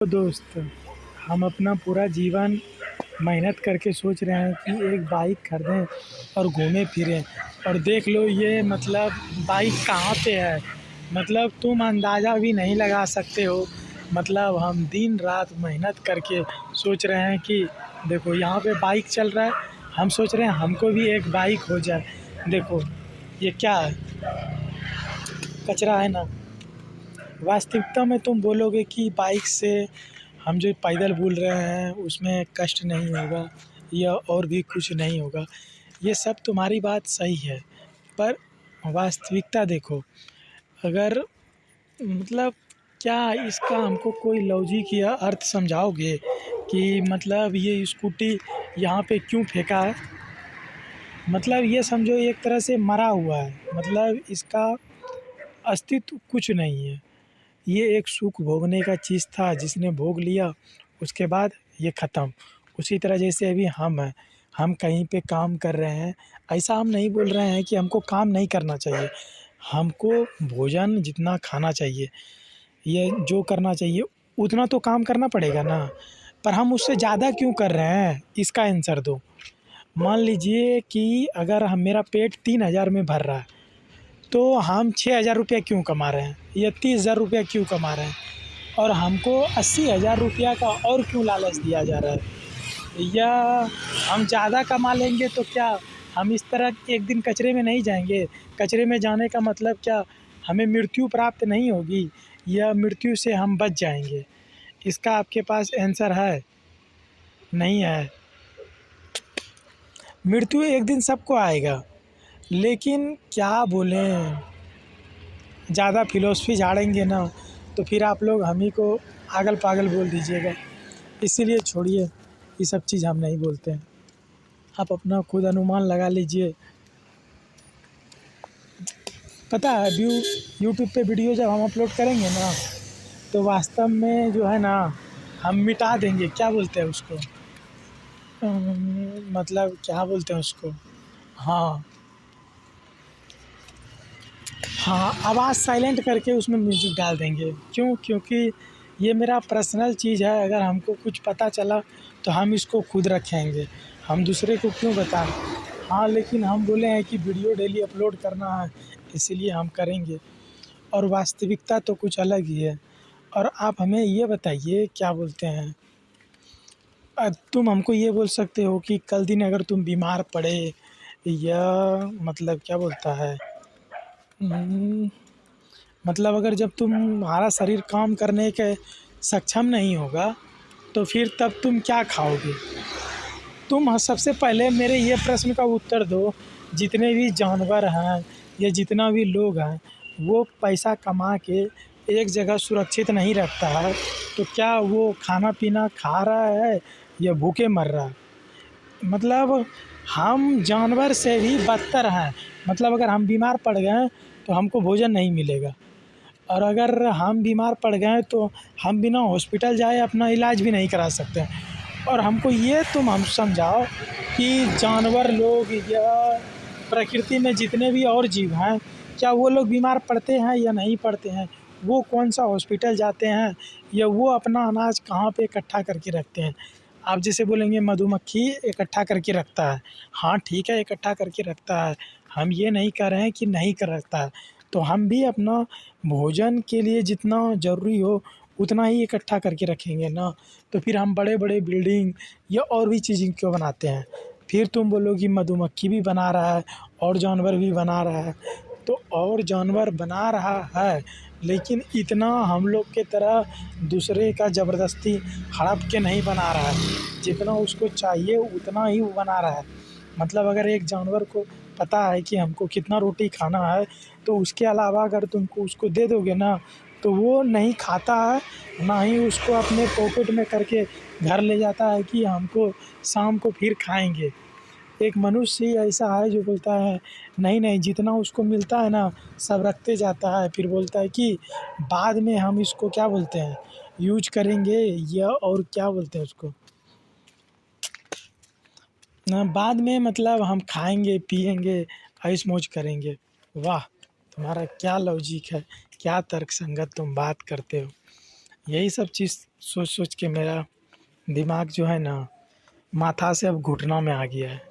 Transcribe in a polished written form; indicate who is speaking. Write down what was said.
Speaker 1: तो दोस्त, हम अपना पूरा जीवन मेहनत करके सोच रहे हैं कि एक बाइक खरीदें और घूमें फिरें। और देख लो ये मतलब बाइक कहाँ पे है। मतलब तुम अंदाज़ा भी नहीं लगा सकते हो। मतलब हम दिन रात मेहनत करके सोच रहे हैं कि देखो यहाँ पे बाइक चल रहा है। हम सोच रहे हैं हमको भी एक बाइक हो जाए। देखो ये क्या है, कचरा है ना। वास्तविकता में तुम बोलोगे कि बाइक से हम जो पैदल बोल रहे हैं उसमें कष्ट नहीं होगा या और भी कुछ नहीं होगा। ये सब तुम्हारी बात सही है, पर वास्तविकता देखो। अगर मतलब क्या इसका हमको कोई लॉजिक या अर्थ समझाओगे कि मतलब ये स्कूटी यहाँ पे क्यों फेंका है। मतलब ये समझो एक तरह से मरा हुआ है, मतलब इसका अस्तित्व कुछ नहीं है। ये एक सुख भोगने का चीज़ था, जिसने भोग लिया उसके बाद ये ख़त्म। उसी तरह जैसे अभी हम हैं, हम कहीं पे काम कर रहे हैं। ऐसा हम नहीं बोल रहे हैं कि हमको काम नहीं करना चाहिए। हमको भोजन जितना खाना चाहिए, ये जो करना चाहिए उतना तो काम करना पड़ेगा ना। पर हम उससे ज़्यादा क्यों कर रहे हैं, इसका आंसर दो। मान लीजिए कि अगर हम मेरा पेट 3,000 में भर रहा है, तो हम 6,000 रुपया क्यों कमा रहे हैं या 30,000 रुपया क्यों कमा रहे हैं, और हमको 80,000 रुपया का और क्यों लालच दिया जा रहा है। या हम ज़्यादा कमा लेंगे तो क्या हम इस तरह एक दिन कचरे में नहीं जाएंगे। कचरे में जाने का मतलब क्या, हमें मृत्यु प्राप्त नहीं होगी या मृत्यु से हम बच जाएंगे। इसका आपके पास आंसर है? नहीं है। मृत्यु एक दिन सबको आएगा, लेकिन क्या बोलें, ज़्यादा फिलॉसफी झाड़ेंगे ना तो फिर आप लोग हम ही को पागल पागल बोल दीजिएगा। इसीलिए छोड़िए, ये सब चीज़ हम नहीं बोलते हैं। आप अपना खुद अनुमान लगा लीजिए। पता है यूट्यूब पे वीडियो जब हम अपलोड करेंगे ना, तो वास्तव में जो है ना, हम मिटा देंगे, क्या बोलते हैं उसको, मतलब क्या बोलते हैं उसको। हाँ हाँ, आवाज़ साइलेंट करके उसमें म्यूज़िक डाल देंगे। क्यों? क्योंकि ये मेरा पर्सनल चीज़ है। अगर हमको कुछ पता चला तो हम इसको खुद रखेंगे, हम दूसरे को क्यों बताएं। हाँ, लेकिन हम बोले हैं कि वीडियो डेली अपलोड करना है, इसीलिए हम करेंगे। और वास्तविकता तो कुछ अलग ही है। और आप हमें ये बताइए, क्या बोलते हैं, तुम हमको ये बोल सकते हो कि कल दिन अगर तुम बीमार पड़े या मतलब क्या बोलता है, हम्म, मतलब अगर जब तुम्हारा शरीर काम करने के सक्षम नहीं होगा, तो फिर तब तुम क्या खाओगे। तुम सबसे पहले मेरे ये प्रश्न का उत्तर दो। जितने भी जानवर हैं या जितना भी लोग हैं, वो पैसा कमा के एक जगह सुरक्षित नहीं रखता है, तो क्या वो खाना पीना खा रहा है या भूखे मर रहा है। मतलब हम जानवर से भी बदतर हैं। मतलब अगर हम बीमार पड़ गए तो हमको भोजन नहीं मिलेगा, और अगर हम बीमार पड़ गए तो हम बिना हॉस्पिटल जाए अपना इलाज भी नहीं करा सकते। और हमको ये हम समझाओ कि जानवर लोग या प्रकृति में जितने भी और जीव हैं, क्या वो लोग बीमार पड़ते हैं या नहीं पड़ते हैं। वो कौन सा हॉस्पिटल जाते हैं, या वो अपना अनाज कहाँ पे इकट्ठा करके रखते हैं। आप जैसे बोलेंगे मधुमक्खी इकट्ठा करके रखता है, हाँ ठीक है इकट्ठा करके रखता है। हम ये नहीं कह रहे हैं कि नहीं कर रखता है। तो हम भी अपना भोजन के लिए जितना ज़रूरी हो उतना ही इकट्ठा करके रखेंगे ना। तो फिर हम बड़े बड़े बिल्डिंग या और भी चीज़ें क्यों बनाते हैं। फिर तुम बोलोगी मधुमक्खी भी बना रहा है और जानवर भी बना रहा है। तो और जानवर बना रहा है, लेकिन इतना हम लोग के तरह दूसरे का ज़बरदस्ती हड़प के नहीं बना रहा है। जितना उसको चाहिए उतना ही वो बना रहा है। मतलब अगर एक जानवर को पता है कि हमको कितना रोटी खाना है, तो उसके अलावा अगर तुमको उसको दे दोगे ना, तो वो नहीं खाता है, ना ही उसको अपने पॉकेट में करके घर ले जाता है कि हमको शाम को फिर खाएंगे। एक मनुष्य ही ऐसा है जो बोलता है नहीं नहीं, जितना उसको मिलता है ना सब रखते जाता है, फिर बोलता है कि बाद में हम इसको क्या बोलते हैं यूज करेंगे, या और क्या बोलते हैं उसको ना, बाद में मतलब हम खाएंगे पिएंगे ऐश मौज करेंगे। वाह, तुम्हारा क्या लॉजिक है, क्या तर्क संगत तुम बात करते हो। यही सब चीज़ सोच सोच के मेरा दिमाग जो है ना माथा से अब घुटनों में आ गया है।